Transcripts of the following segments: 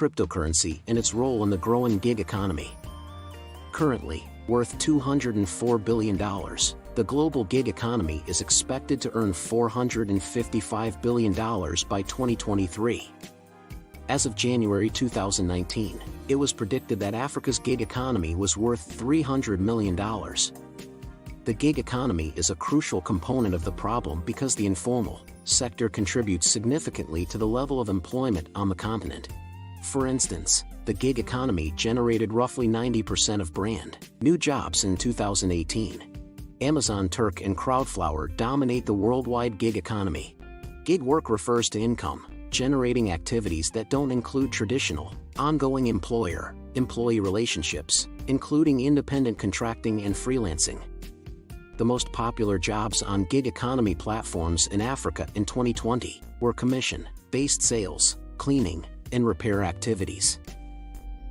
cryptocurrency and its role in the growing gig economy. Currently, worth $204 billion, the global gig economy is expected to earn $455 billion by 2023. As of January 2019, it was predicted that Africa's gig economy was worth $300 million. The gig economy is a crucial component of the problem because the informal sector contributes significantly to the level of employment on the continent. For instance, the gig economy generated roughly 90% of brand new jobs in 2018. Amazon Turk and Crowdflower dominate the worldwide gig economy. Gig work refers to income-generating activities that don't include traditional, ongoing employer-employee relationships, including independent contracting and freelancing. The most popular jobs on gig economy platforms in Africa in 2020 were commission-based sales, cleaning, and repair activities.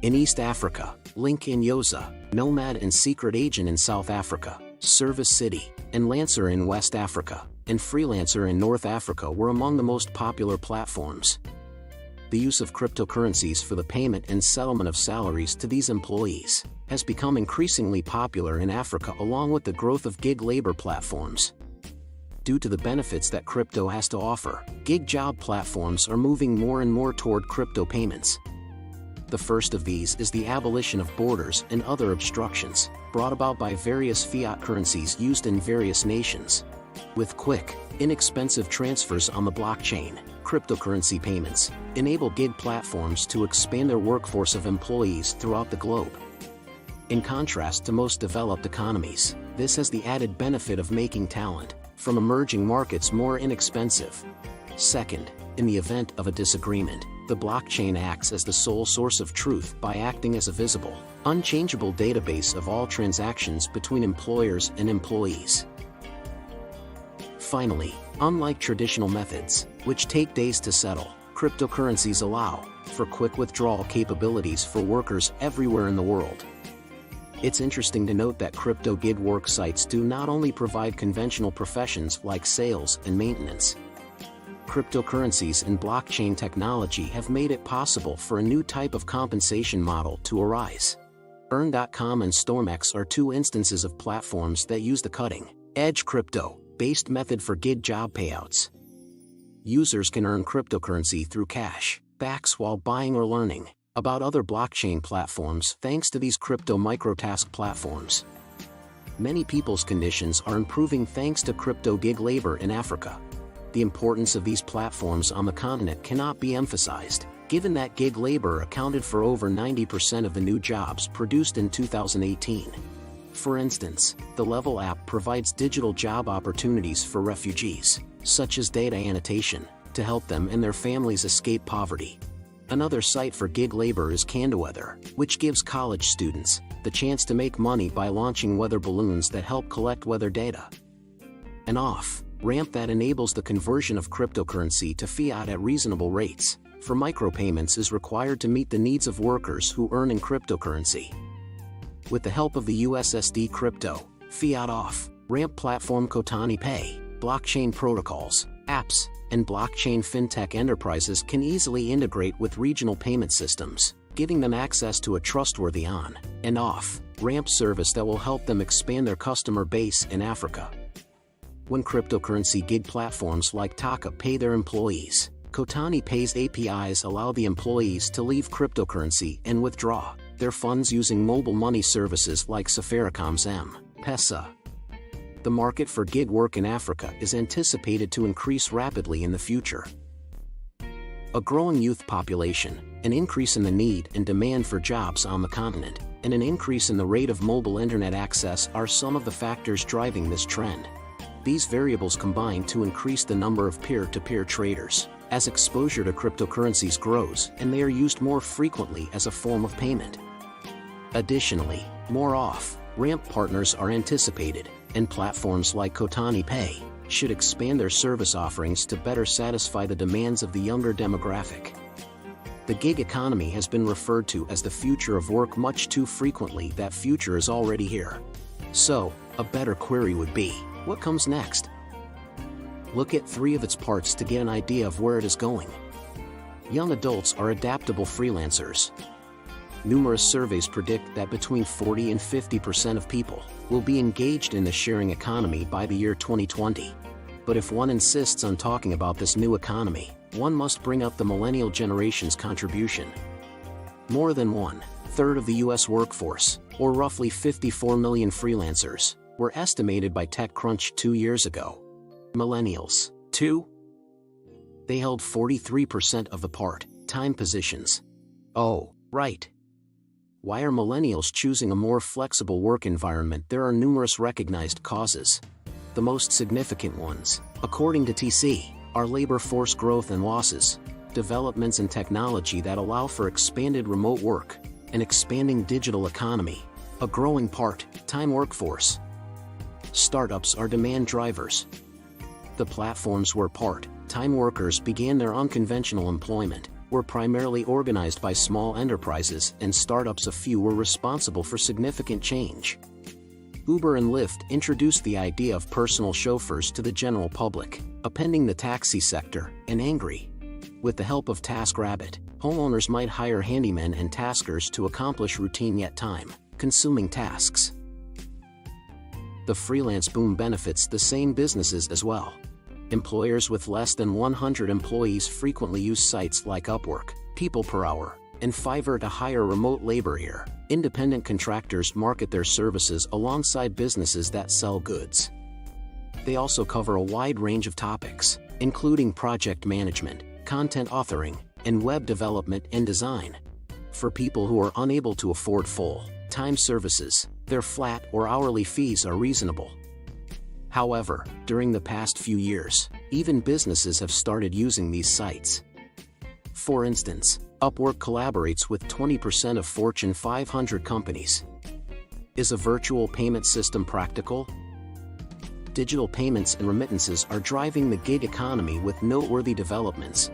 In East Africa, Link in Yoza, Nomad and Secret Agent in South Africa, Service City, and Lancer in West Africa, and Freelancer in North Africa were among the most popular platforms. The use of cryptocurrencies for the payment and settlement of salaries to these employees has become increasingly popular in Africa along with the growth of gig labor platforms. Due to the benefits that crypto has to offer, gig job platforms are moving more and more toward crypto payments. The first of these is the abolition of borders and other obstructions, brought about by various fiat currencies used in various nations. With quick, inexpensive transfers on the blockchain, cryptocurrency payments enable gig platforms to expand their workforce of employees throughout the globe. In contrast to most developed economies, this has the added benefit of making talent from emerging markets more inexpensive. Second, in the event of a disagreement, the blockchain acts as the sole source of truth by acting as a visible, unchangeable database of all transactions between employers and employees. Finally, unlike traditional methods, which take days to settle, cryptocurrencies allow for quick withdrawal capabilities for workers everywhere in the world. It's interesting to note that crypto gig work sites do not only provide conventional professions like sales and maintenance. Cryptocurrencies and blockchain technology have made it possible for a new type of compensation model to arise. Earn.com and StormX are two instances of platforms that use the cutting-edge crypto-based method for gig job payouts. Users can earn cryptocurrency through cash backs while buying or learning about other blockchain platforms thanks to these crypto microtask platforms. Many people's conditions are improving thanks to crypto gig labor in Africa. The importance of these platforms on the continent cannot be emphasized, given that gig labor accounted for over 90% of the new jobs produced in 2018. For instance, the Level app provides digital job opportunities for refugees, such as data annotation, to help them and their families escape poverty. Another site for gig labor is CandaWeather, which gives college students the chance to make money by launching weather balloons that help collect weather data. An off-ramp that enables the conversion of cryptocurrency to fiat at reasonable rates for micropayments is required to meet the needs of workers who earn in cryptocurrency. With the help of the USSD crypto fiat off-ramp platform Kotani Pay, blockchain protocols, apps, and blockchain fintech enterprises can easily integrate with regional payment systems, giving them access to a trustworthy on- and off-ramp service that will help them expand their customer base in Africa. When cryptocurrency gig platforms like Taka pay their employees, Kotani Pay's APIs allow the employees to leave cryptocurrency and withdraw their funds using mobile money services like Safaricom's M-Pesa. The market for gig work in Africa is anticipated to increase rapidly in the future. A growing youth population, an increase in the need and demand for jobs on the continent, and an increase in the rate of mobile internet access are some of the factors driving this trend. These variables combine to increase the number of peer-to-peer traders, as exposure to cryptocurrencies grows and they are used more frequently as a form of payment. Additionally, more off-ramp partners are anticipated, and platforms like Kotani Pay should expand their service offerings to better satisfy the demands of the younger demographic. The gig economy has been referred to as the future of work much too frequently. That future is already here. So, a better query would be, what comes next? Look at 3 of its parts to get an idea of where it is going. Young adults are adaptable freelancers. Numerous surveys predict that between 40 and 50% of people will be engaged in the sharing economy by the year 2020. But if one insists on talking about this new economy, one must bring up the millennial generation's contribution. More than 1/3 of the US workforce, or roughly 54 million freelancers, were estimated by TechCrunch 2 years ago. Millennials, too? They held 43% of the part-time positions. Oh, right. Why are millennials choosing a more flexible work environment? There are numerous recognized causes. The most significant ones, according to TC, are labor force growth and losses, developments in technology that allow for expanded remote work, an expanding digital economy, a growing part-time workforce. Startups are demand drivers. The platforms where part-time workers began their unconventional employment were primarily organized by small enterprises, and startups, a few, were responsible for significant change. Uber and Lyft introduced the idea of personal chauffeurs to the general public, upending the taxi sector, and angry. With the help of TaskRabbit, homeowners might hire handymen and taskers to accomplish routine yet time-consuming tasks. The freelance boom benefits the same businesses as well. Employers with less than 100 employees frequently use sites like Upwork, People Per Hour, and Fiverr to hire remote labor here. Independent contractors market their services alongside businesses that sell goods. They also cover a wide range of topics, including project management, content authoring, and web development and design. For people who are unable to afford full-time services, their flat or hourly fees are reasonable. However, during the past few years, even businesses have started using these sites. For instance, Upwork collaborates with 20% of Fortune 500 companies. Is a virtual payment system practical? Digital payments and remittances are driving the gig economy with noteworthy developments.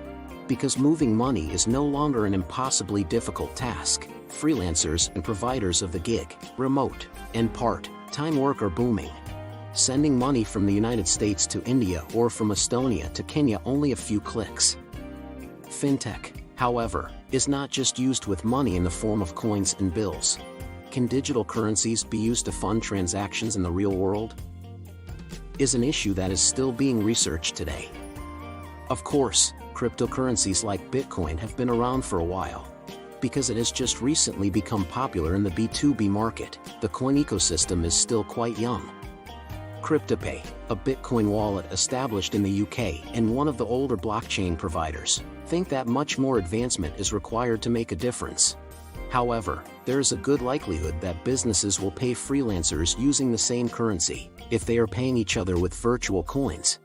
Because moving money is no longer an impossibly difficult task, freelancers and providers of the gig, remote, and part-time work are booming. Sending money from the United States to India or from Estonia to Kenya, only a few clicks. Fintech, however, is not just used with money in the form of coins and bills. Can digital currencies be used to fund transactions in the real world? Is an issue that is still being researched today. Of course, cryptocurrencies like Bitcoin have been around for a while. Because it has just recently become popular in the B2B market, the coin ecosystem is still quite young. Cryptopay, a Bitcoin wallet established in the UK and one of the older blockchain providers, think that much more advancement is required to make a difference. However, there is a good likelihood that businesses will pay freelancers using the same currency, if they are paying each other with virtual coins.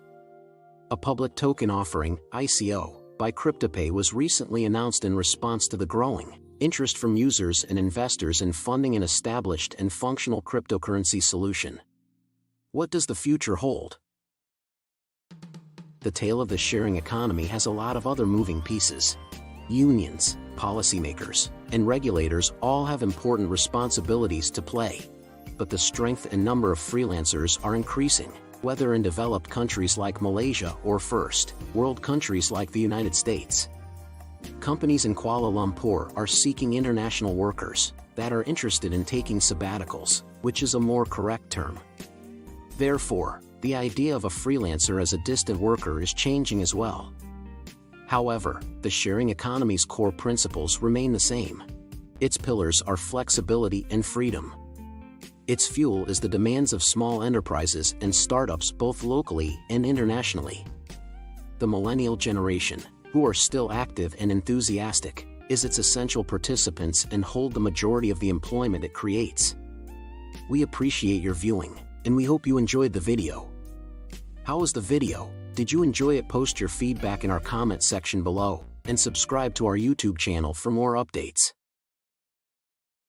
A public token offering, ICO, by Cryptopay was recently announced in response to the growing interest from users and investors in funding an established and functional cryptocurrency solution. What does the future hold? The tale of the sharing economy has a lot of other moving pieces. Unions, policymakers, and regulators all have important responsibilities to play. But the strength and number of freelancers are increasing, whether in developed countries like Malaysia or first world countries like the United States. Companies in Kuala Lumpur are seeking international workers that are interested in taking sabbaticals, which is a more correct term. Therefore, the idea of a freelancer as a distant worker is changing as well. However, the sharing economy's core principles remain the same. Its pillars are flexibility and freedom. Its fuel is the demands of small enterprises and startups both locally and internationally. The millennial generation, who are still active and enthusiastic, is its essential participants and hold the majority of the employment it creates. We appreciate your viewing, and we hope you enjoyed the video. How was the video? Did you enjoy it? Post your feedback in our comment section below, and subscribe to our YouTube channel for more updates.